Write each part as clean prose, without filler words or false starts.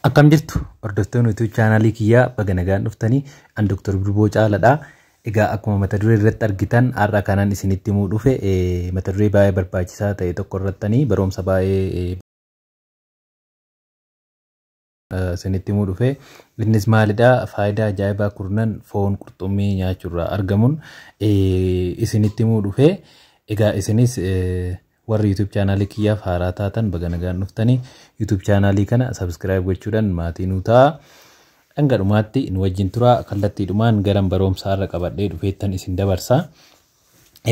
Akkam jirtu hordoftoonni YouTube chaanalii kiyyaa baga nagaan dhuftanii an Dr. Birboo Caaladha. Egaa akkuma mata duree irratti argitan har'a kanan isinitti himuu dhufe mata duree baay'ee barbaachisaa ta'e tokko irratti barumsa baay'ee isinitti himuu dhufe. Innis maalidha? Faayidaa ajaa'ibaa kurnan foon qurxummii nyaachuurraa argamuun isinitti himuu dhufe. Egaa isinis warri YouTube channel kiyyaaf haaraa taatan baga nagaan dhuftanii YouTube channel kana subscribe gochuudhaan maatii nu ta'a. Hanga dhumaatti nu wajjin tura. Kallattiidhumaan garan barumsa irra qabadhee dhufeettan isin dabarsa.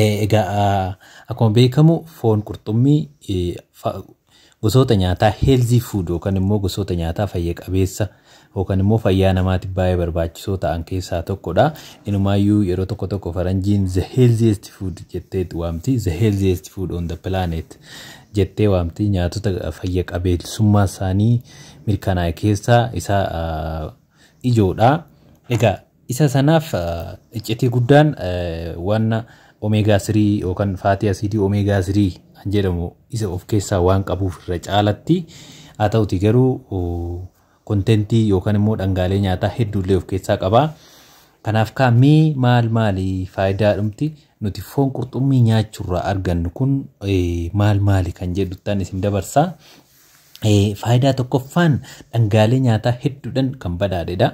Egaa akkuma beekamu foon qurxummii gosoota nyaataa healthy food yookaan immoo gosoota nyaataa fayya qabeessa yookaan immoo fayyaa namaatiif baay'ee barbaachisoo ta'an keessaa tokkodha. Inumaayyuu yeroo tokko faranjiin the healthiest food jettee waamti. The healthiest food on the planet jettee waamti. Nyaatota fayya qabeessummaa isaanii mirkanaa'e keessaa isa ijoodha. Egaa isa sanaaf iccitii guddaan waan omega 3 yookaan fatty acid omega 3 jedhamu isa of keessaa waan qabuuf irra caalatti haa ta'uti garuu kontentii yookaan immoo dhangaalee nyaataa hedduullee of keessaa qaba. Kanaaf kaamii maali faayidaa dhumti nuti foon qurxummii nyaachuurraa argannu kun maali kan jedhutaan isin dabarsa. Faayidaa tokkoffaan dhangaalee nyaataa hedduudhaan kan badhaadhedha.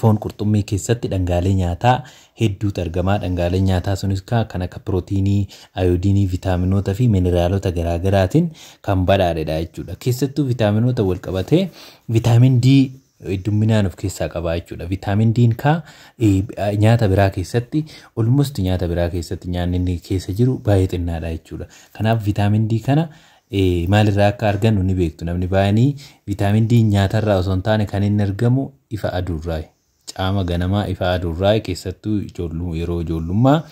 Foon qurxummii keessatti dhangaalee nyaataa hedduutu argama. Dhangaalee nyaataa sunis kan akka pirootiinii, ayoodiinii, viitaaminoota fi mineraalota garaagaraatiin kan badhaadhedha jechuudha. Keessattuu viitaaminoota wal qabatee viitaamin D hedduminaan of keessaa qaba jechuudha. Viitaamin D nyaata biraa keessatti almost nyaata biraa keessatti nyaanni inni keessa jiru baay'ee xinnaadha jechuudha. Kanaaf viitaamin D kana maalirraa akka argannu ni beektu. Namni baay'anii viitaamin D nyaatarraa osoo hin taane kan inni argamu ifa aduurraa. Caama ganamaa ifa aduurraa keessattuu yeroo ijoollummaa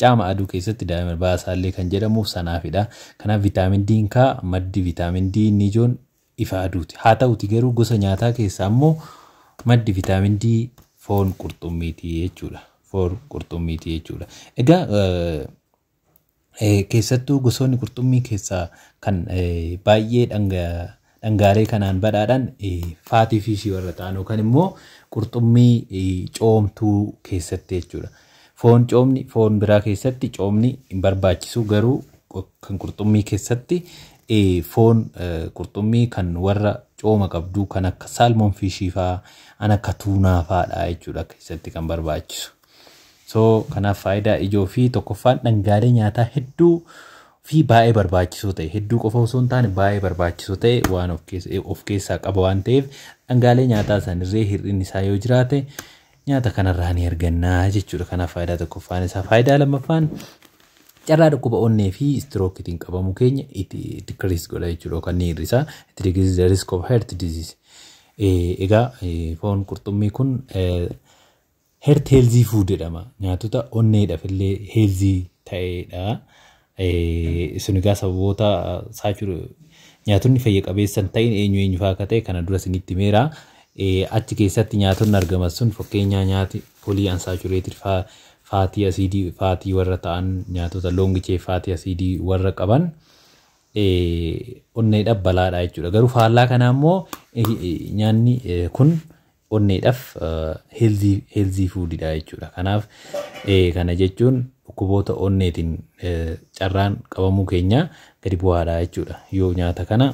caama aduu keessatti daa'ima baasaallee kan jedhamuuf sanaafidha. Kanaaf viitaamin D maddi viitaamin D inni ijoon ifa aduuti. Haa ta'uti garuu gosa nyaataa keessaa immoo maddi viitaamin D foon qurxummiiti jechuudha. Foon qurxummiiti jechuudha. Egaa keessattuu gosoonni qurxummii keessaa kan baay'ee dhangaalee kanaan badhaadhan faatii fiishii warra ta'an yookaan immoo qurxummii coomtuu keessatti jechuudha. Foon biraa keessatti coomni hin barbaachisu garuu kan qurxummii keessatti foon qurxummii kan warra cooma qabdu kan akka saalmoon fiishii fa'aa kan akka tuunaa fa'aadha jechuudha keessatti kan barbaachisu. So kanaaf faayidaa ijoo fi tokkoffaan dhangaalee nyaataa hedduu fi baay'ee barbaachisoo ta'e hedduu qofa osoo hin taane baay'ee barbaachisoo ta'e waan of keessaa qaba waan ta'eef dhangaalee nyaataa sanirree hir'inni isaa yoo jiraate nyaata kanarraa ni argannaa jechuudha. Kanaaf faayidaa tokkoffaan isaa. Faayidaa lammaffaan carraa dhukkuba onnee fi strookiitiin qabamu keenya decrease godha jechuudha yookaan ni hir'isa. It decreases the risk of heart disease. Egaa foon qurxummii kun healthy food jedhama. Nyaatota onneedhaaf illee healthy ta'edha. Isin egaa sababoota nyaatonni fayya qabeessan ta'in eenyu fa'aa akka ta'e kana dura isinitti himeera. Achi keessatti nyaatonni argaman sun fakkeenyaa nyaati polyunsaturated fatty acid faatii warra ta'an nyaatota long chain fatty acid warra qaban onneedhaaf balaadha jechuudha. Garuu faallaa kanaa immoo nyaanni kun onneedhaaf healthy foodidha jechuudha. Kanaaf kana jechuun dhukkuboota onneetiin carraan qabamuu keenya gadi bu'aadha jechuudha. Yoo nyaata kana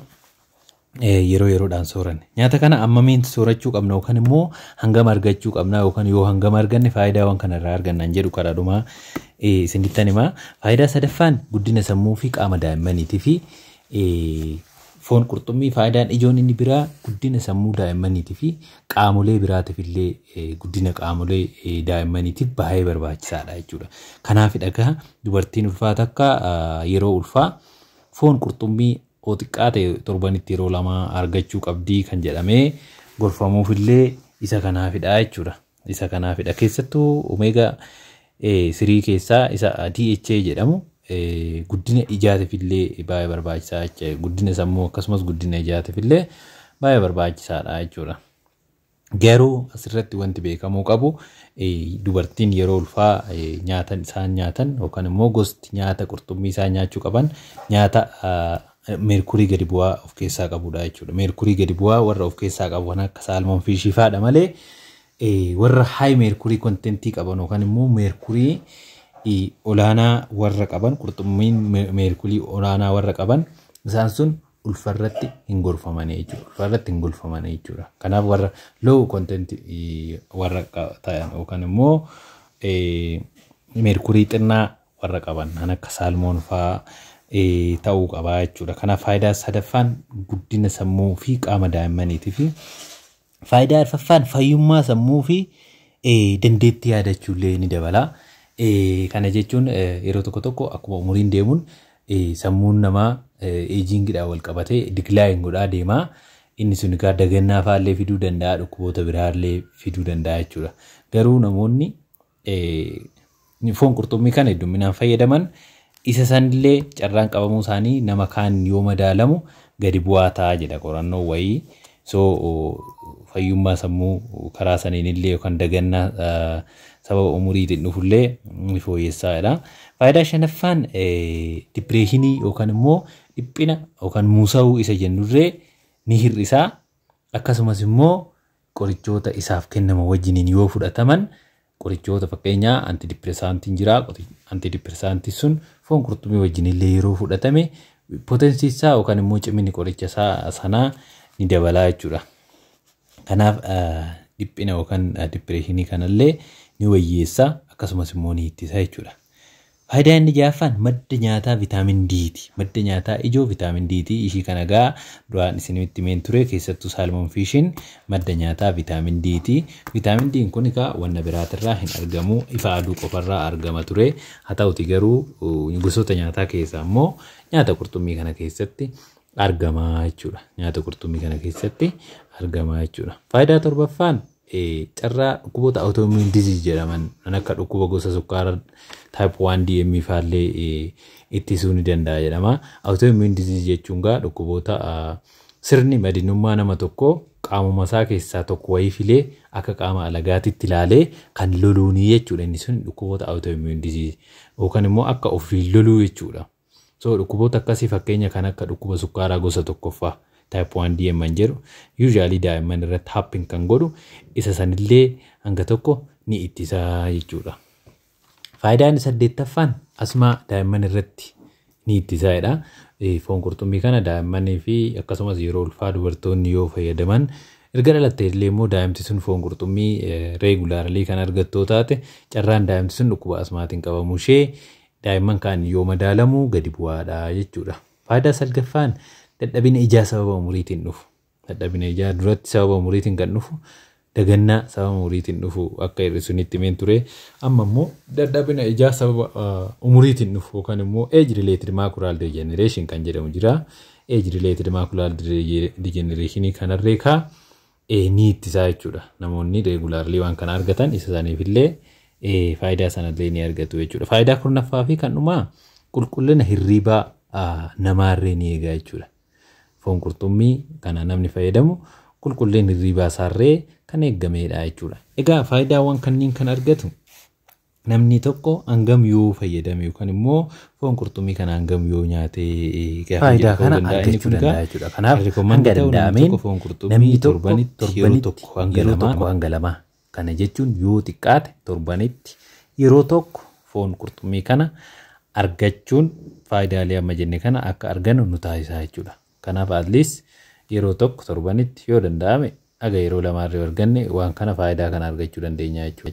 yeroodhaan sooranne. Nyaata kana ammamiin soorachuu qabna yookaan immoo hangam argachuu qabna yookaan yoo hangam arganne faayidaawwan kanarraa argannan jedhu karaadhumaa isinittan himaa. Faayidaa sadaffaan guddina sammuu fi qaama daa'immaniitii fi foon qurxummii faayidaan ijoon inni biraa guddina sammuu daa'immaniitii fi qaamolee biraatiif illee guddina qaamolee daa'immaniitiif baay'ee barbaachisaadha jechuudha. Kanaaf dhagaa dubartiin ulfaata akka yeroo ulfaa foon qurxummii xiqqaa ta'e torbanitti yeroo lama argachuu qabdii kan jedhamee gorfamuuf illee isa kanaafidha jechuudha. Isa kanaafidha. Keessattuu omega 3 keessaa isa DHA jedhamu guddina ijaatiif illee baay'ee barbaachisaa jechuudha. Guddina sammuu akkasumas guddina ijaatiif illee baay'ee barbaachisaadha jechuudha. Garuu asirratti wanti beekamuu qabu dubartiin yeroo ulfaa nyaatan isaan nyaatan yookaan immoo gosti nyaata qurxummii isaan nyaachuu qaban nyaata meerkurii gadi bu'aa of keessaa qabudha jechuudha. Meerkurii gadi bu'aa warra of keessaa qabu kan akka saalmoon fiishii fa'aadha malee warra high meerkurii kontentii qaban yookaan immoo meerkurii olaanaa warra qaban qurxummiin meerkurii olaanaa warra qaban isaan sun ulfarratti hin gorfamanii jechuudha. Ulfarratti hin gorfamanii jechuudha. Kanaaf warra low content warra ta'an yookaan immoo meerkurii xinnaa warra qaban kan akka saalmoon fa'aa ta'uu qaba jechuudha. Kanaaf faayidaa sadaffaan guddina sammuu fi qaama daa'immaniitii fi faayidaa arfaffaan fayyummaa sammuu fi dandeettii yaadachuu illee ni dabala. Kana jechuun yeroo tokko tokko akkuma umuriin deemuun sammuun namaa eejiingidhaan wal qabatee diklaayin godhaa deemaa. Inni sun egaa dagannaa fa'aallee fiduu danda'a, dhukkuboota biraallee fiduu danda'a jechuudha. Garuu namoonni foon qurxummii kana hedduminaan fayyadaman isa sanillee carraan qabamuu isaanii nama kaan yoo madaalamu gadi bu'aa ta'a jedha qorannoo wayii. So fayyummaa sammuu karaa saniinillee yookaan dagannaa sababa umuriitiin dhufullee ni fooyyessaadha. Faayidaa shanaffaan dipireeshinii yookaan immoo dhiphina yookaan muusa'uu isa jennurree ni hir'isaa. Akkasumas immoo qorichoota isaaf kennama wajjiniin yoo fudhataman qorichoota fakkeenyaa antidipiresaantiin jira. Antidipiresaantiin sun foon qurxummii wajjinillee yeroo fudhatame potensiisaa yookaan immoo cimini qoricha sanaa ni dabalaa jechuudha. Kanaaf dhiphina yookaan dipireeshinii kanallee ni wayyeessa akkasumas immoo ni ittisa jechuudha. Faayidaa inni ja'affaan madda nyaataa viitaamin D'ti. Madda nyaataa ijoo viitaamin D'ti. Ishii kana gaa duraan isinitti himeen ture keessattuu saalmoon fiishiin madda nyaataa viitaamin D'ti. Viitaamin D'n kun egaa wanna biraatirraa hin argamu. Ifa aduu qofarraa argama ture. Haa ta'uti garuu gosoota nyaataa keessaa immoo nyaata qurxummii kana keessatti argama jechuudha. Nyaata qurxummii kana keessatti argama jechuudha. Faayidaa torbaffaan carraa dhukkuboota autoimmune disease jedhaman kan akka dhukkuba gosa sukkaaraa type 1 DM faallee ittisuu ni danda'a jedhama. Autoimmune disease jechuun gaa dhukkuboota sirni madinummaa nama tokko qaamuma isaa keessaa tokko wayii filee akka qaama alagaatitti ilaalee kan loluunii jechuudha. Inni sun dhukkuboota autoimmune disease yookaan immoo akka ofii loluu jechuudha. So dhukkuboota akkasii fakkeenya kan akka dhukkuba sukkaaraa gosa tokkoffaa type 1 DM jedhu usually daa'imman irratti happen kan godhu isa sanillee hanga tokko ni ittisa jechuudha. Faayidaan saddeettaffaan asmaa daa'imman irratti ni ittisaadha. Foon qurxummii kana daa'immanii fi akkasumas yeroo ulfaa dubartoonni yoo fayyadaman erga dhalattee illee immoo daa'imti sun foon qurxummii reegulaarlii kan argattoo taate carraan daa'imti sun dhukkuba asmaatiin qabamuu ishee daa'imman kaan yoo madaalamu gadi bu'aadha jechuudha. Faayidaa salgaffaan dadhabina ijaa sababa umuriitiin dhufu. Dadhabina ijaa duratti sababa umuriitiin kan dhufu dagannaa sababa umuriitiin dhufu akka hir'isunitti himeen ture. Amma immoo dadhabina ijaa sababa umuriitiin dhufu yookaan immoo age related macular degeneration kan jedhamu jira. Age related macular degeneration kanarree kaa ni ittisaa jechuudha. Namoonni reegulaarlii waan kana argatan isa saniifillee faayidaa sanallee ni argatu jechuudha. Faayidaa kurnaffaa fi kan dhumaa qulqullina hirriibaa namaarree ni eegaa jechuudha. Foon qurxummii kana namni fayyadamu qulqullinni hirriibaa isaarree kan eeggameedha jechuudha. Egaa faayidaawwan kanneen kan argatu namni tokko hangam yoo fayyadame yookaan immoo foon qurxummii kana hangam yoo nyaatee faayidaa kana argachuu danda'a jechuudha. Kanaaf hanga danda'ameen namni torbanitti yeroo tokko hanga lama kana jechuun yoo xiqqaate torbanitti yeroo tokko foon qurxummii kana argachuun faayidaalee amma jenne kana akka argannu nu taasisaa jechuudha. Kanaaf at least yeroo tokko torbanitti yoo danda'ame aga yeroo lamaarree arganne waan kana faayidaa kana argachuu dandeenya jechuudha.